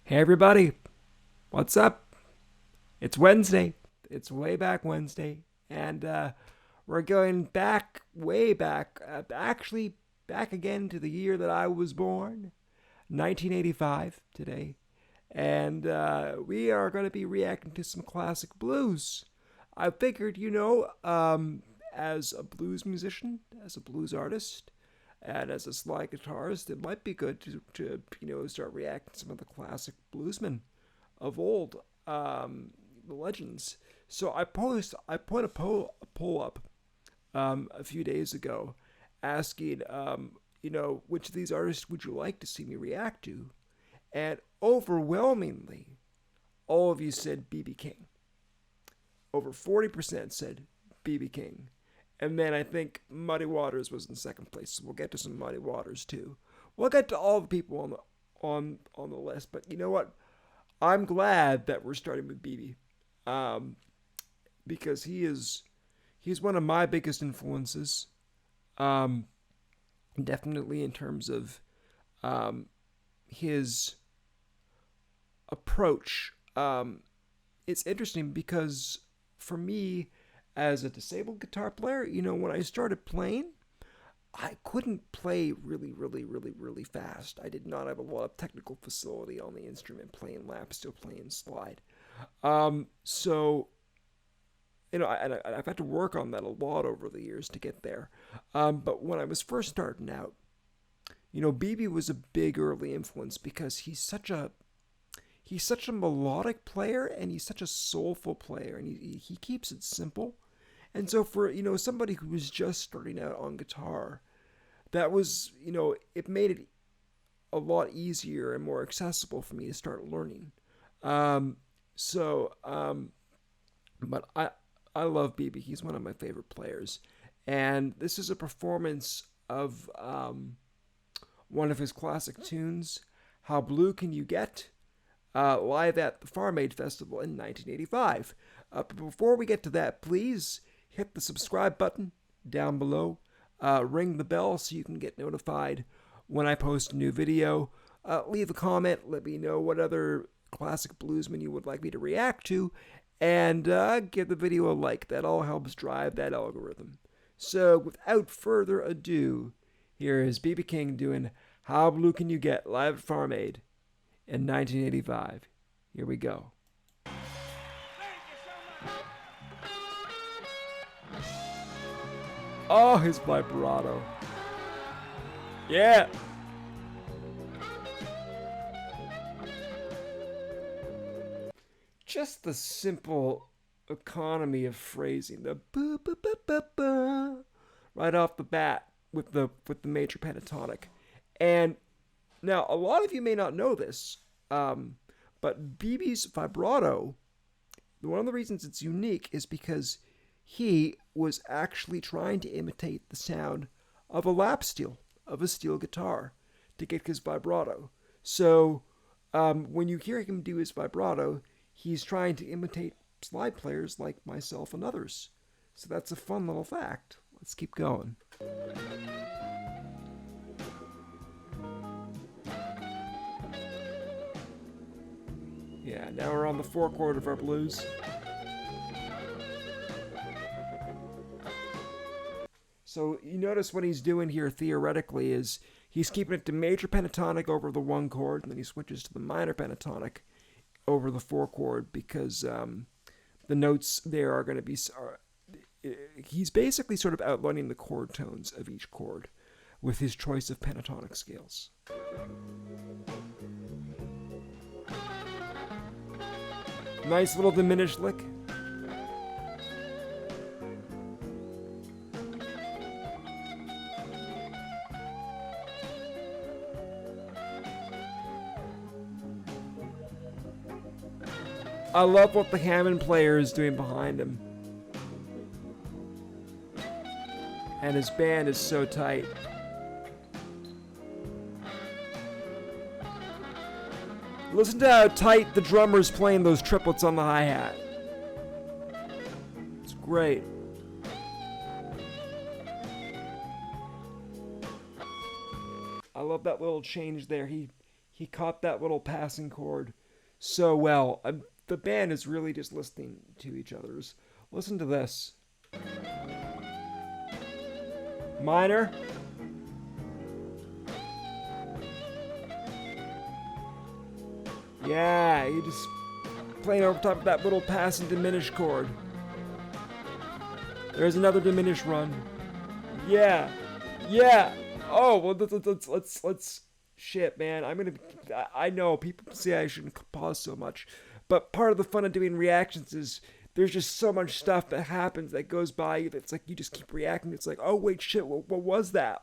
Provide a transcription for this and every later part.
Hey everybody, what's up? It's Wednesday. It's way back Wednesday, and we're going back, way back, actually back again to the year that I was born, 1985 today, and we are going to be reacting to some classic blues. I figured, as a blues musician, as a blues artist, and as a slide guitarist, it might be good to start reacting to some of the classic bluesmen of old, the legends. So I put a poll up a few days ago, asking which of these artists would you like to see me react to, and overwhelmingly, all of you said BB King. Over 40% said BB King. And then I think Muddy Waters was in second place. So we'll get to some Muddy Waters too. We'll get to all the people on the list. But you know what? I'm glad that we're starting with BB, because he's one of my biggest influences. Um, Definitely in terms of his approach. It's interesting because for me, as a disabled guitar player, when I started playing, I couldn't play really, really, really, really fast. I did not have a lot of technical facility on the instrument, playing lap steel, playing slide. So, I've had to work on that a lot over the years to get there. But when I was first starting out, BB was a big early influence because he's such a melodic player, and he's such a soulful player, and he keeps it simple. And so for somebody who was just starting out on guitar, that was it made it a lot easier and more accessible for me to start learning. Um, but I love BB. He's one of my favorite players, and this is a performance of one of his classic tunes, "How Blue Can You Get?" Live at the Farm Aid Festival in 1985. But before we get to that, please hit the subscribe button down below. Ring the bell so you can get notified when I post a new video. Leave a comment. Let me know what other classic bluesmen you would like me to react to. And give the video a like. That all helps drive that algorithm. So without further ado, here is BB King doing "How Blue Can You Get?" live at Farm Aid in 1985. Here we go. Oh, his vibrato. Yeah. Just the simple economy of phrasing, the ba ba ba ba ba, right off the bat with the major pentatonic. And now, a lot of you may not know this, but BB's vibrato, one of the reasons it's unique is because he was actually trying to imitate the sound of a lap steel, of a steel guitar, to get his vibrato. So, when you hear him do his vibrato, he's trying to imitate slide players like myself and others. So that's a fun little fact. Let's keep going. Yeah, now we're on the four chord of our blues. So you notice what he's doing here theoretically is he's keeping it to major pentatonic over the one chord, and then he switches to the minor pentatonic over the four chord because the notes there are going to be. He's basically sort of outlining the chord tones of each chord with his choice of pentatonic scales. Nice little diminished lick. I love what the Hammond player is doing behind him. And his band is so tight. Listen to how tight the drummer's playing those triplets on the hi-hat. It's great. I love that little change there. He He caught that little passing chord so well. The band is really just listening to each other's. Listen to this. Minor. Yeah, he just playing over top of that little passing diminished chord. There's another diminished run. Yeah. Oh, well, let's. Shit, man. I know people say I shouldn't pause so much, but part of the fun of doing reactions is there's just so much stuff that happens that goes by you that's like you just keep reacting. It's like, oh wait, shit, what was that?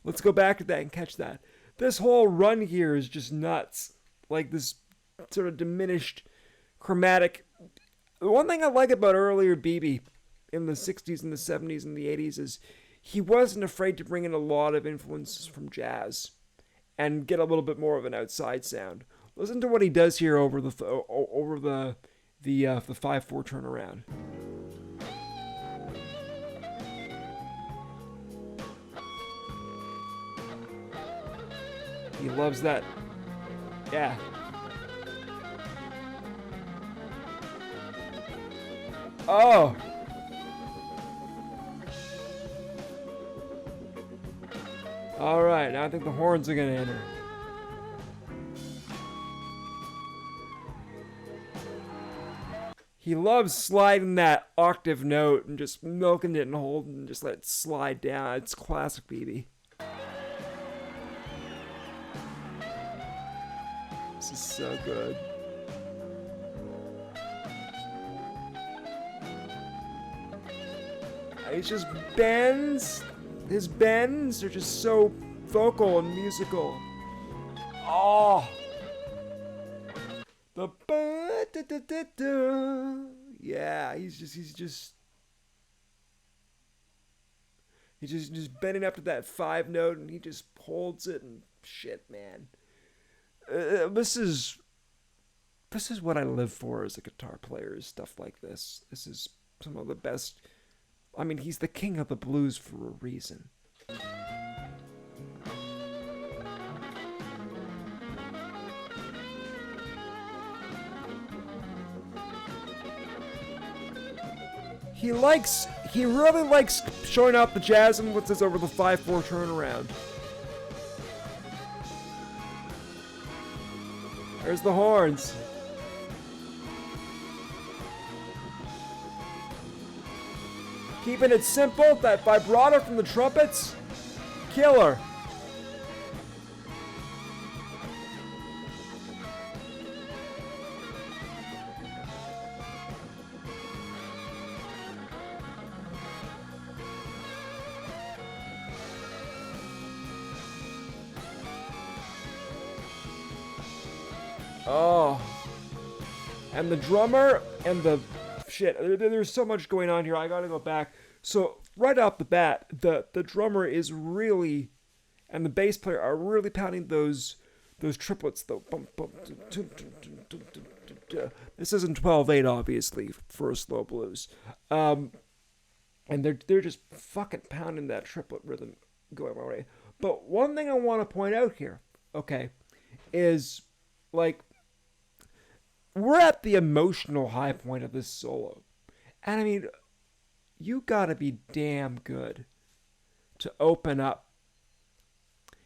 Let's go back to that and catch that. This whole run here is just nuts. Like this sort of diminished chromatic. The one thing I like about earlier BB in the 60s and the 70s and the 80s is he wasn't afraid to bring in a lot of influences from jazz and get a little bit more of an outside sound. Listen to what he does here over the 5/4 turnaround. He loves that. Yeah. Oh. All right, now I think the horns are gonna enter. He loves sliding that octave note and just milking it and holding and just let it slide down. It's classic BB. This is so good. He just bends. His bends are just so vocal and musical. Oh. The yeah, he's just bending up to that 5 note and he just holds it and shit, man. This is what I live for as a guitar player, is stuff like this. This is some of the best. I mean, he's the king of the blues for a reason. He really likes showing off the jazz influences over the 5/4 turnaround. There's the horns. Keeping it simple, that vibrato from the trumpets, killer. Oh, and the drummer and the shit. There's so much going on here. I gotta go back. So right off the bat, the drummer is really, and the bass player are really pounding those triplets. Though, this isn't 12/8, obviously, for a slow blues, and they're just fucking pounding that triplet rhythm going my way. But one thing I want to point out here, okay, is like, we're at the emotional high point of this solo. And I mean, you gotta be damn good to open up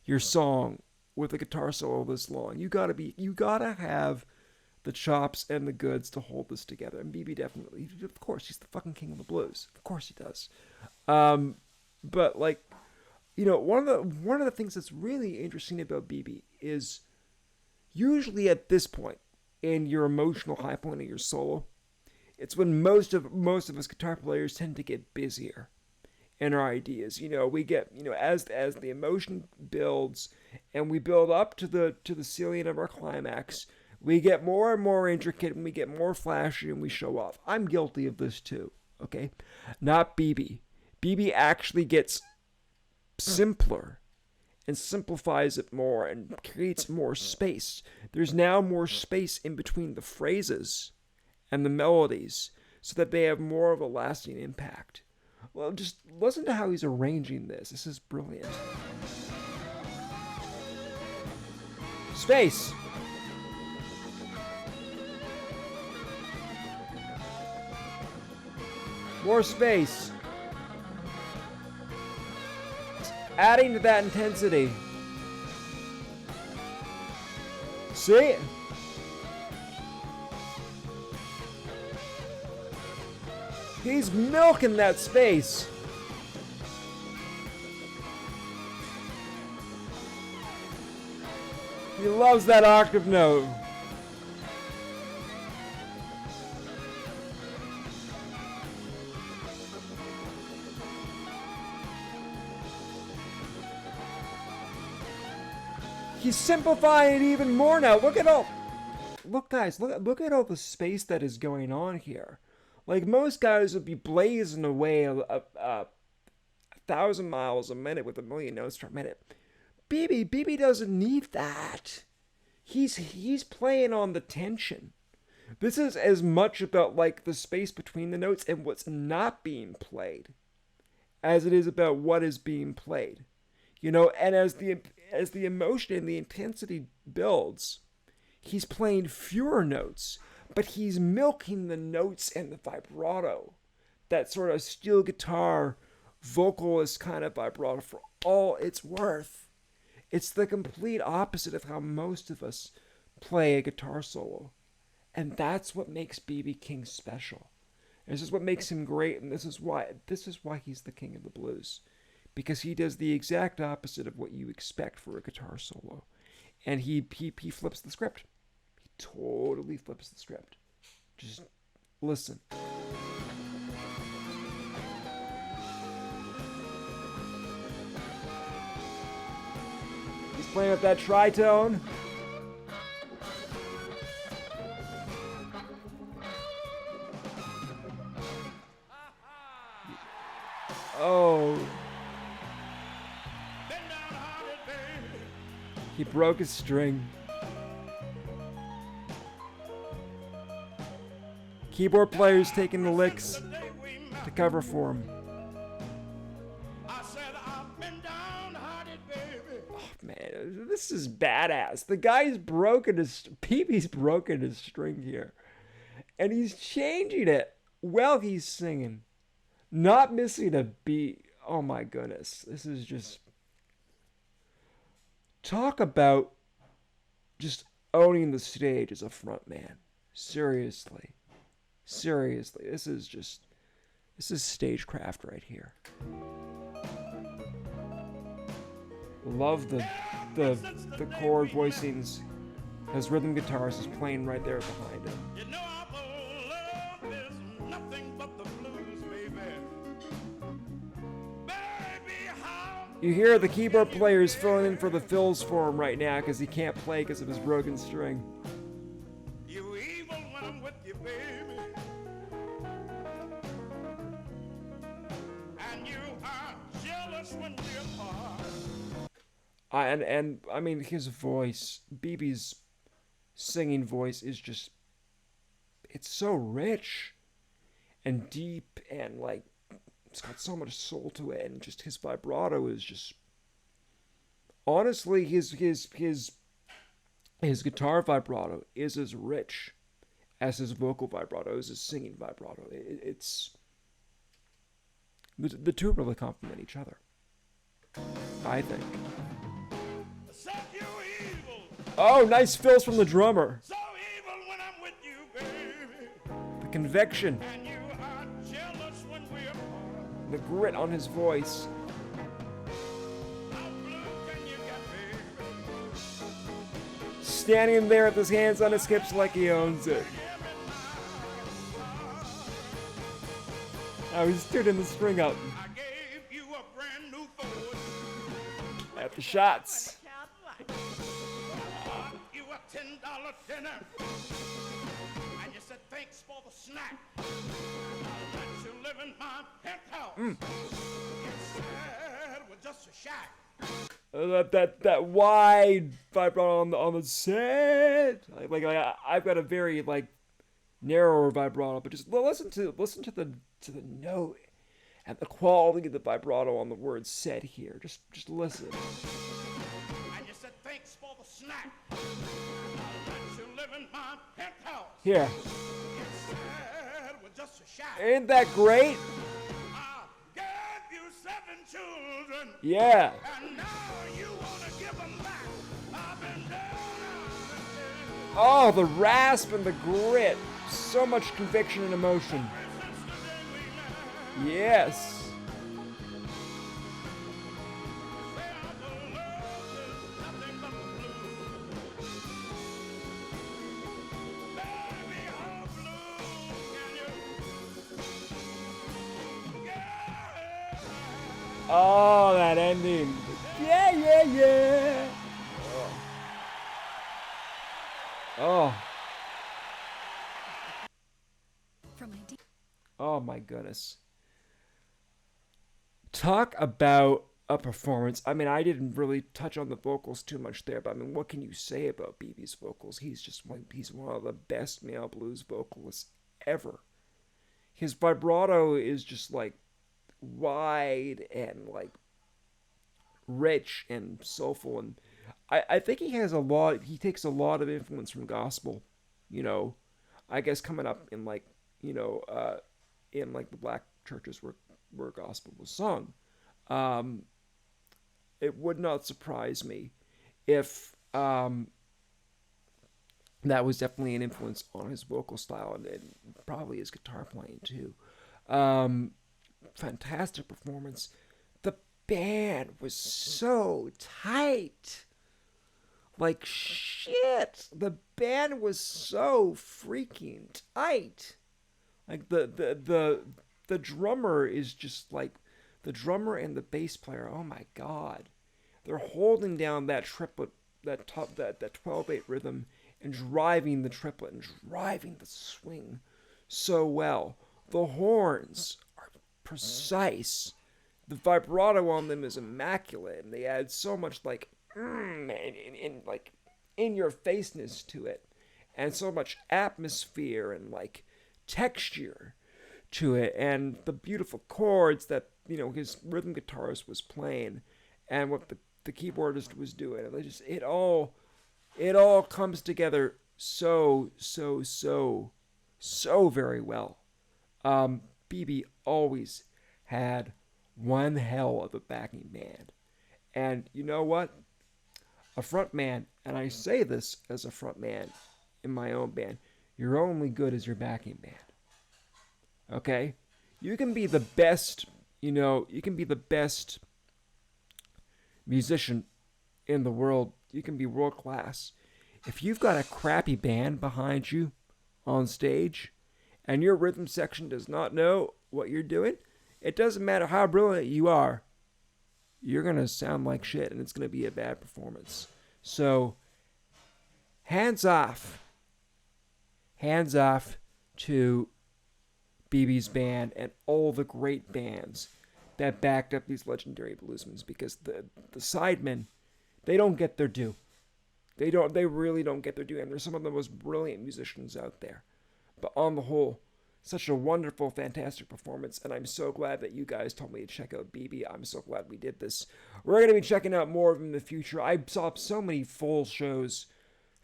your song with a guitar solo this long. You gotta have the chops and the goods to hold this together. And BB definitely, of course, he's the fucking king of the blues. Of course he does. But like, you know, one of the things that's really interesting about BB is usually at this point in your emotional high point of your solo, it's when most of us guitar players tend to get busier in our ideas. You know, we get, you know, as the emotion builds and we build up to the ceiling of our climax, we get more and more intricate and we get more flashy and we show off. I'm guilty of this too, okay? Not BB. BB actually gets simpler and simplifies it more and creates more space. There's now more space in between the phrases and the melodies so that they have more of a lasting impact. Well, just listen to how he's arranging this. This is brilliant. Space. More space. Adding to that intensity. See? He's milking that space. He loves that octave note. He's simplifying it even more now. Look, guys, look at all the space that is going on here. Like, most guys would be blazing away a 1,000 miles a minute with 1,000,000 notes per minute. BB doesn't need that. He's playing on the tension. This is as much about like the space between the notes and what's not being played as it is about what is being played. You know, and as the emotion and the intensity builds, he's playing fewer notes, but he's milking the notes and the vibrato. That sort of steel guitar vocalist kind of vibrato for all it's worth. It's the complete opposite of how most of us play a guitar solo. And that's what makes B.B. King special. This is what makes him great, and this is why he's the king of the blues. Because he does the exact opposite of what you expect for a guitar solo. And he flips the script. He totally flips the script. Just listen. He's playing with that tritone. Oh. He broke his string. Keyboard players taking the licks to cover for him. Oh man, this is badass. The guy's broken his, PB's broken his string here. And he's changing it while he's singing. Not missing a beat. Oh my goodness. This is just... Talk about just owning the stage as a front man. Seriously. This is stagecraft right here. Love the chord voicings. His rhythm guitarist is playing right there behind him. You know our love is nothing but the blues, baby. You hear the keyboard players filling in for the fills for him right now because he can't play because of his broken string. You evil when I'm with you, baby. And you are jealous when we're apart. And I mean, his voice, BB's singing voice is just, it's so rich and deep and like, it's got so much soul to it, and just his vibrato is just, honestly, his guitar vibrato is as rich as his vocal vibrato, as his singing vibrato. It's the two really complement each other, I think. Oh, nice fills from the drummer. So evil when I'm with you, baby. The conviction. And you are jealous when we're apart. The grit on his voice. How blue can you get, baby? Standing there with his hands on his hips like he owns it. Oh, he's turning the string up. I gave you a brand new Ford. At the shots. You a $10 dinner. And you said thanks for the snack. Let you live in my penthouse. You said it was just a shack. That wide vibrato on the set. Like I've got a very like narrower vibrato, but just listen to the note and the quality of the vibrato on the word "said" here. Just listen. And you said thanks for the snack. Let you live in my penthouse. Here. It's sad with just a shack. Ain't that great? I gave you 7 children. Yeah. And now you wanna give them back. I've been down and Oh, the rasp and the grit. So much conviction and emotion. since the day we met. Yes. Say our love is nothing but blue. Baby, how blue can you get? Oh, that ending. Yeah, yeah, yeah. Oh. Oh my goodness. Talk about a performance. I mean, I didn't really touch on the vocals too much there, but I mean, what can you say about BB's vocals? He's one of the best male blues vocalists ever. His vibrato is just like wide and like rich and soulful, and I think he takes a lot of influence from gospel, you know, I guess coming up in like, you know, in like the black churches where gospel was sung. It would not surprise me if that was definitely an influence on his vocal style and probably his guitar playing too. Fantastic performance. The band was so tight. Like shit. The band was so freaking tight. Like the drummer is just like the drummer and the bass player. Oh my god. They're holding down that triplet, that 12/8 rhythm and driving the triplet and driving the swing so well. The horns are precise. The vibrato on them is immaculate, and they add so much like like in your faceness to it, and so much atmosphere and like texture to it, and the beautiful chords that, you know, his rhythm guitarist was playing, and what the keyboardist was doing. It all comes together so very well. BB always had one hell of a backing band, and you know what? A front man, and I say this as a front man in my own band, you're only good as your backing band. Okay? You can be the best, you know, you can be the best musician in the world. You can be world class. If you've got a crappy band behind you on stage and your rhythm section does not know what you're doing, it doesn't matter how brilliant you are. You're going to sound like shit, and it's going to be a bad performance. So, hands off to BB's band and all the great bands that backed up these legendary bluesmen, because the sidemen, they don't get their due. They really don't get their due, and they're some of the most brilliant musicians out there. But on the whole, such a wonderful, fantastic performance, and I'm so glad that you guys told me to check out BB. I'm so glad we did this. We're going to be checking out more of him in the future. I saw so many full shows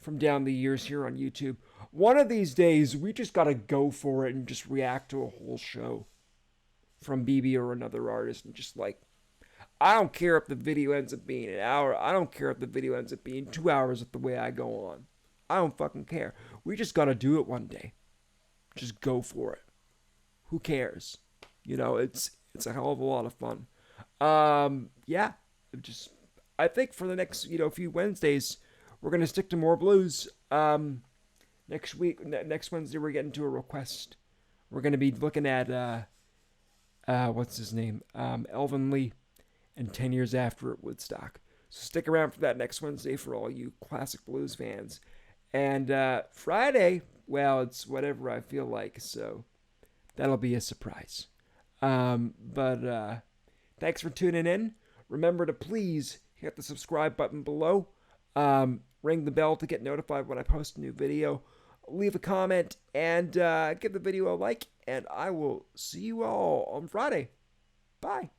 from down the years here on YouTube. One of these days, we just got to go for it and just react to a whole show from BB or another artist, and just like, I don't care if the video ends up being an hour. I don't care if the video ends up being 2 hours of the way I go on. I don't fucking care. We just got to do it one day. Just go for it. Who cares? You know, it's a hell of a lot of fun. Yeah, I think for the next, you know, few Wednesdays, we're gonna stick to more blues. Next Wednesday, we're getting to a request. We're gonna be looking at what's his name, Elvin Lee, and 10 Years After at Woodstock. So stick around for that next Wednesday for all you classic blues fans. And Friday, well, it's whatever I feel like, so that'll be a surprise. But thanks for tuning in. Remember to please hit the subscribe button below. Ring the bell to get notified when I post a new video. Leave a comment and give the video a like. And I will see you all on Friday. Bye.